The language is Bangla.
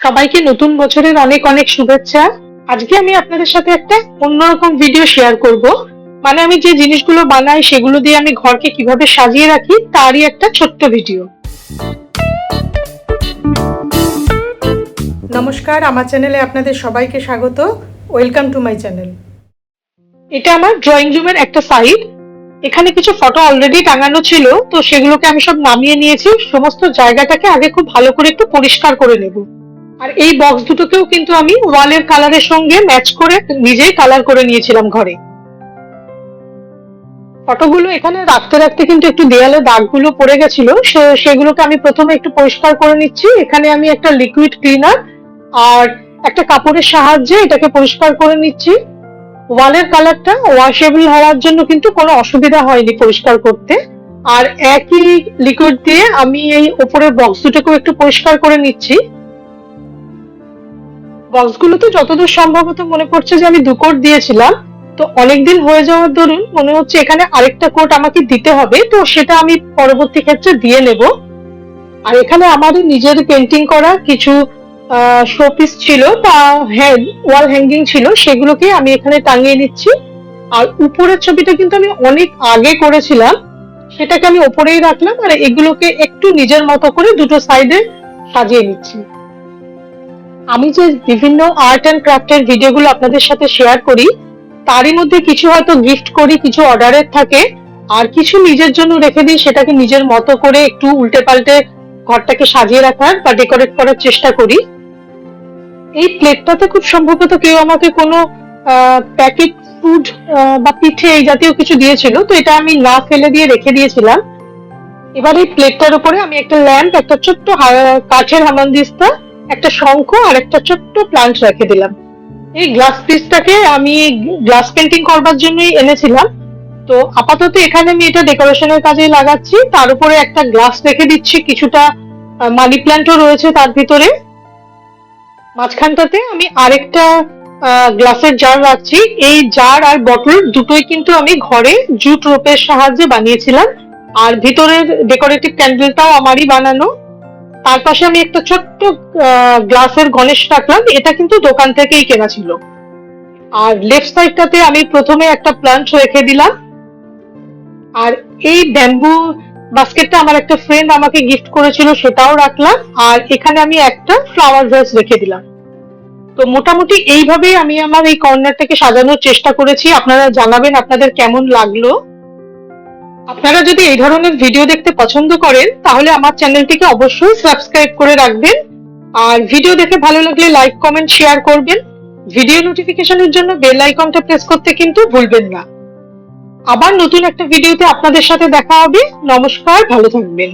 সবাইকে নতুন বছরের অনেক অনেক শুভেচ্ছা। আজকে আমি আপনাদের সাথে একটা অন্যরকম ভিডিও শেয়ার করব। মানে আমি যে জিনিসগুলো বানাই সেগুলো দিয়ে আমি ঘরকে কিভাবে সাজিয়ে রাখি তারই একটা ছোট্ট ভিডিও। নমস্কার, আমার চ্যানেলে আপনাদের সবাইকে স্বাগত। Welcome to my channel. এটা আমার ড্রয়িং রুমের একটা সাইড। এখানে কিছু ফটো অলরেডি টাঙানো ছিল, তো সেগুলোকে আমি সব নামিয়ে নিয়েছি। সমস্ত জায়গাটাকে আগে খুব ভালো করে একটু পরিষ্কার করে নেব। আর এই বক্স দুটোকেও কিন্তু আমি ওয়ালের কালারের সঙ্গে ম্যাচ করে নিজেই কালার করে নিয়েছিলাম ঘরে। ফটোগুলো এখানে রাখতে রাখতে কিন্তু একটু দেয়ালে দাগগুলো পড়ে গেছিল, সেগুলোকে আমি প্রথমে একটু পরিষ্কার করে নিচ্ছি। এখানে আমি একটা লিকুইড ক্লিনার আর একটা কাপড়ের সাহায্যে এটাকে পরিষ্কার করে নিচ্ছি। ওয়ালের কালারটা ওয়াশেবল হওয়ার জন্য কিন্তু কোনো অসুবিধা হয়নি পরিষ্কার করতে। আর একই লিকুইড দিয়ে আমি এই উপরের বক্স দুটোকেও একটু পরিষ্কার করে নিচ্ছি। বক্সগুলোতে যতদূর সম্ভবত মনে পড়ছে যে আমি 2 কোট দিয়েছিলাম। তো অনেকদিন হয়ে যাওয়ার দরুন মনে হচ্ছে এখানে আরেকটা কোট আমাকে দিতে হবে, তো সেটা আমি পরবর্তী ক্ষেত্রে দিয়ে নেব। আর এখানে আমারই নিজের পেন্টিং করা কিছু শোপিস ছিল বা ওয়াল হ্যাঙ্গিং ছিল, সেগুলোকে আমি এখানে টাঙিয়ে নিচ্ছি। আর উপরের ছবিটা কিন্তু আমি অনেক আগে করেছিলাম, সেটাকে আমি ওপরেই রাখলাম। আর এগুলোকে একটু নিজের মতো করে দুটো সাইডে সাজিয়ে নিচ্ছি। আমি যে বিভিন্ন আর্ট এন্ড ক্রাফটের ভিডিওগুলো আপনাদের সাথে শেয়ার করি, তারই মধ্যে কিছু হয়তো গিফট করি, কিছু অর্ডারের থাকে, আর কিছু নিজের জন্য রেখে দিই। সেটাকে নিজের মতো করে একটু উল্টে পাল্টে ঘরটাকে সাজিয়ে রাখার বা ডেকোরেট করার চেষ্টা করি। এই প্লেটটাতে খুব সম্ভবত কেউ আমাকে কোনো প্যাকেট ফুড বা পিঠে এই জাতীয় কিছু দিয়েছিল, তো এটা আমি না ফেলে দিয়ে রেখে দিয়েছিলাম। এবার এই প্লেটটার উপরে আমি একটা ল্যাম্প, একটা ছোট্ট কাঠের হামানদিস্তা, একটা শঙ্খ আর একটা ছোট্ট প্লান্ট রেখে দিলাম। এই গ্লাস পিসটাকে আমি গ্লাস পেন্টিং করবার জন্যই এনেছিলাম। তো আপাতত এখানে আমি এটা ডেকোরেশনের কাজে লাগাচ্ছি। তার উপরে একটা গ্লাস রেখে দিচ্ছি, কিছুটা মানি প্ল্যান্টও রয়েছে তার ভিতরে। মাঝখানটাতে আমি আরেকটা গ্লাসের জার রাখছি। এই জার আর বটল দুটোই কিন্তু আমি ঘরে জুট রোপের সাহায্যে বানিয়েছিলাম। আর ভিতরের ডেকোরেটিভ ক্যান্ডেলটাও আমারই বানানো। তার পাশে আমি একটা ছোট্ট গ্লাসের গণেশ রাখলাম, এটা কিন্তু দোকান থেকেই কেনা ছিল। আর লেফট সাইডটাতে আমি প্রথমে একটা প্লান্ট রেখে দিলাম। আর এই ব্যাম্বু বাস্কেটটা আমার একটা ফ্রেন্ড আমাকে গিফট করেছিল, সেটাও রাখলাম। আর এখানে আমি একটা ফ্লাওয়ার ভেস রেখে দিলাম। তো মোটামুটি এইভাবেই আমি আমার এই কর্নারটাকে সাজানোর চেষ্টা করেছি। আপনারা জানাবেন আপনাদের কেমন লাগলো। আপনারা যদি এই ধরনের ভিডিও দেখতে পছন্দ করেন তাহলে আমার চ্যানেলটিকে অবশ্যই সাবস্ক্রাইব করে রাখবেন। আর ভিডিও দেখে ভালো লাগলে লাইক, কমেন্ট, শেয়ার করবেন। ভিডিও নোটিফিকেশনের জন্য বেল আইকনটা প্রেস করতে কিন্তু ভুলবেন না। আবার নতুন একটা ভিডিওতে আপনাদের সাথে দেখা হবে। নমস্কার, ভালো থাকবেন।